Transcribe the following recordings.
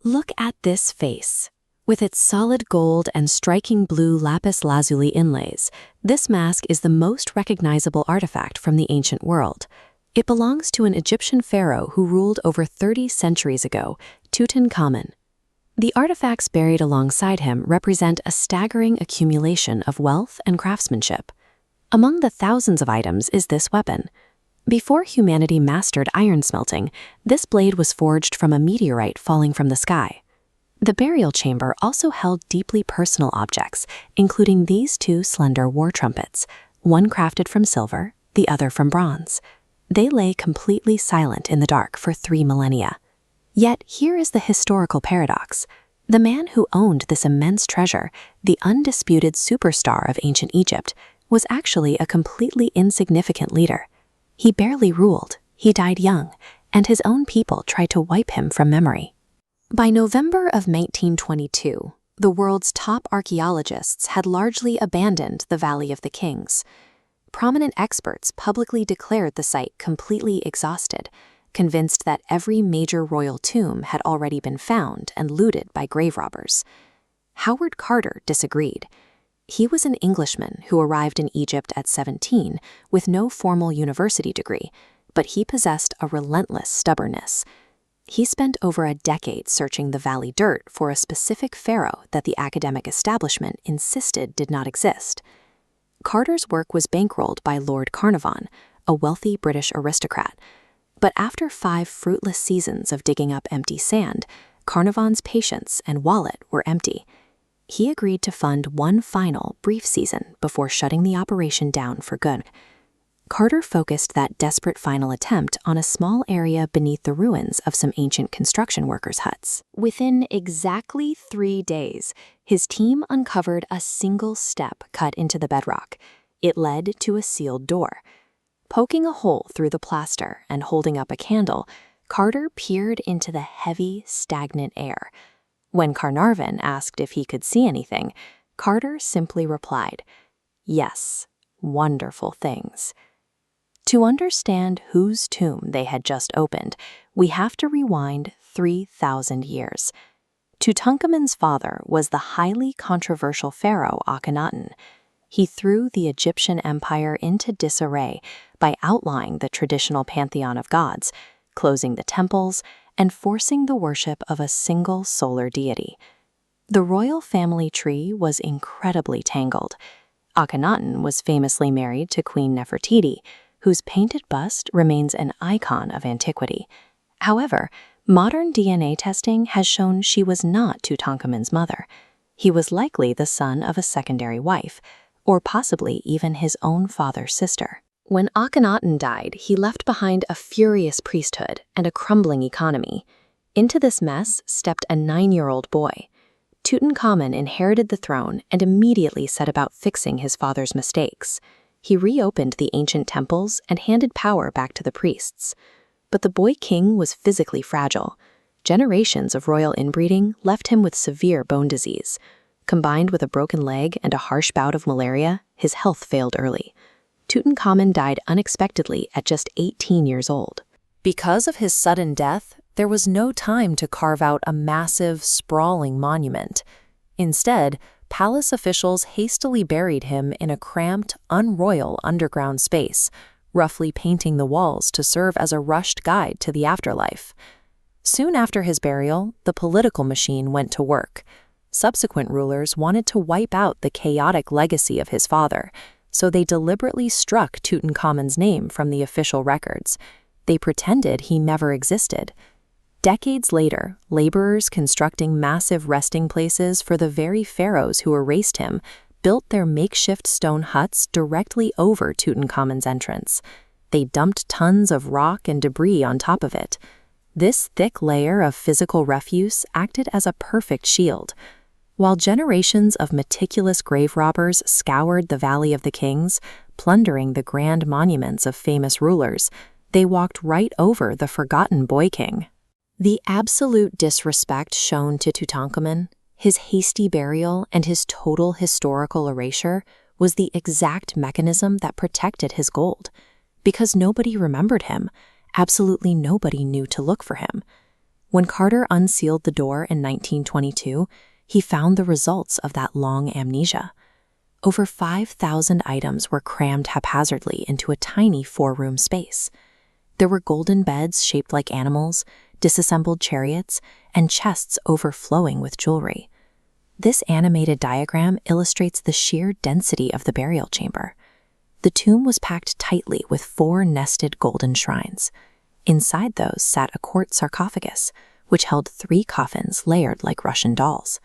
Look at this face. With its solid gold and striking blue lapis lazuli inlays, this mask is the most recognizable artifact from the ancient world. It belongs to an Egyptian pharaoh who ruled over 30 centuries ago, Tutankhamun. The artifacts buried alongside him represent a staggering accumulation of wealth and craftsmanship. Among the thousands of items is this weapon. Before humanity mastered iron smelting, this blade was forged from a meteorite falling from the sky. The burial chamber also held deeply personal objects, including these two slender war trumpets, one crafted from silver, the other from bronze. They lay completely silent in the dark for 3 millennia. Yet here is the historical paradox. The man who owned this immense treasure, the undisputed superstar of ancient Egypt, was actually a completely insignificant leader. He barely ruled, he died young, and his own people tried to wipe him from memory. By November of 1922, the world's top archaeologists had largely abandoned the Valley of the Kings. Prominent experts publicly declared the site completely exhausted, convinced that every major royal tomb had already been found and looted by grave robbers. Howard Carter disagreed. He was an Englishman who arrived in Egypt at 17 with no formal university degree, but he possessed a relentless stubbornness. He spent over a decade searching the valley dirt for a specific pharaoh that the academic establishment insisted did not exist. Carter's work was bankrolled by Lord Carnarvon, a wealthy British aristocrat. But after 5 fruitless seasons of digging up empty sand, Carnarvon's patience and wallet were empty. He agreed to fund one final, brief season before shutting the operation down for good. Carter focused that desperate final attempt on a small area beneath the ruins of some ancient construction workers' huts. Within exactly 3 days, his team uncovered a single step cut into the bedrock. It led to a sealed door. Poking a hole through the plaster and holding up a candle, Carter peered into the heavy, stagnant air. When Carnarvon asked if he could see anything, Carter simply replied, "Yes, wonderful things." To understand whose tomb they had just opened, we have to rewind 3,000 years. Tutankhamun's father was the highly controversial pharaoh Akhenaten. He threw the Egyptian empire into disarray by outlawing the traditional pantheon of gods, closing the temples, and forcing the worship of a single solar deity. The royal family tree was incredibly tangled. Akhenaten was famously married to Queen Nefertiti, whose painted bust remains an icon of antiquity. However, modern DNA testing has shown she was not Tutankhamun's mother. He was likely the son of a secondary wife, or possibly even his own father's sister. When Akhenaten died, he left behind a furious priesthood and a crumbling economy. Into this mess stepped a 9-year-old boy. Tutankhamun inherited the throne and immediately set about fixing his father's mistakes. He reopened the ancient temples and handed power back to the priests. But the boy king was physically fragile. Generations of royal inbreeding left him with severe bone disease. Combined with a broken leg and a harsh bout of malaria, his health failed early. Tutankhamun died unexpectedly at just 18 years old. Because of his sudden death, there was no time to carve out a massive, sprawling monument. Instead, palace officials hastily buried him in a cramped, unroyal underground space, roughly painting the walls to serve as a rushed guide to the afterlife. Soon after his burial, the political machine went to work. Subsequent rulers wanted to wipe out the chaotic legacy of his father, so they deliberately struck Tutankhamun's name from the official records. They pretended he never existed. Decades later, laborers constructing massive resting places for the very pharaohs who erased him built their makeshift stone huts directly over Tutankhamun's entrance. They dumped tons of rock and debris on top of it. This thick layer of physical refuse acted as a perfect shield. While generations of meticulous grave robbers scoured the Valley of the Kings, plundering the grand monuments of famous rulers, they walked right over the forgotten boy king. The absolute disrespect shown to Tutankhamun, his hasty burial, and his total historical erasure was the exact mechanism that protected his gold. Because nobody remembered him, absolutely nobody knew to look for him. When Carter unsealed the door in 1922, he found the results of that long amnesia. Over 5,000 items were crammed haphazardly into a tiny 4-room space. There were golden beds shaped like animals, disassembled chariots, and chests overflowing with jewelry. This animated diagram illustrates the sheer density of the burial chamber. The tomb was packed tightly with 4 nested golden shrines. Inside those sat a quart sarcophagus, which held 3 coffins layered like Russian dolls.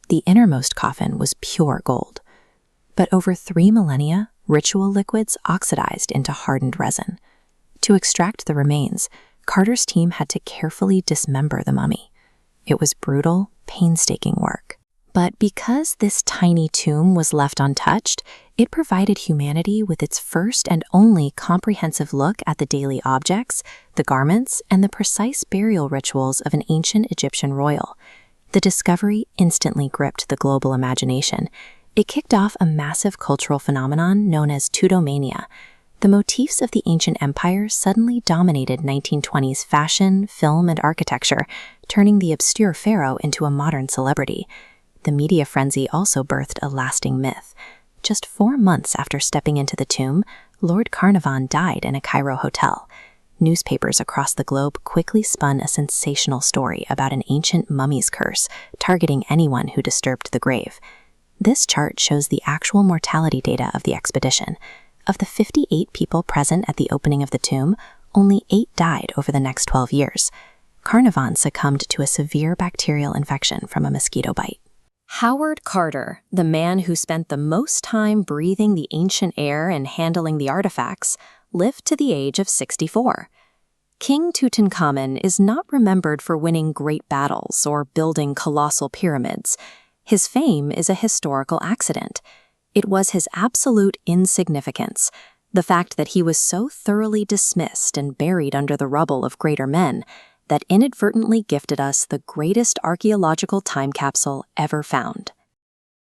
The innermost coffin was pure gold. But over 3 millennia, ritual liquids oxidized into hardened resin. To extract the remains, Carter's team had to carefully dismember the mummy. It was brutal, painstaking work. But because this tiny tomb was left untouched, it provided humanity with its first and only comprehensive look at the daily objects, the garments, and the precise burial rituals of an ancient Egyptian royal. The discovery instantly gripped the global imagination. It kicked off a massive cultural phenomenon known as tudomania. The motifs of the ancient empire suddenly dominated 1920s fashion, film, and architecture, turning the obscure pharaoh into a modern celebrity. The media frenzy also birthed a lasting myth. Just 4 months after stepping into the tomb, Lord Carnarvon died in a Cairo hotel. Newspapers across the globe quickly spun a sensational story about an ancient mummy's curse, targeting anyone who disturbed the grave. This chart shows the actual mortality data of the expedition. Of the 58 people present at the opening of the tomb, only 8 died over the next 12 years. Carnarvon succumbed to a severe bacterial infection from a mosquito bite. Howard Carter, the man who spent the most time breathing the ancient air and handling the artifacts, lived to the age of 64. King Tutankhamun is not remembered for winning great battles or building colossal pyramids. His fame is a historical accident. It was his absolute insignificance, the fact that he was so thoroughly dismissed and buried under the rubble of greater men, that inadvertently gifted us the greatest archaeological time capsule ever found.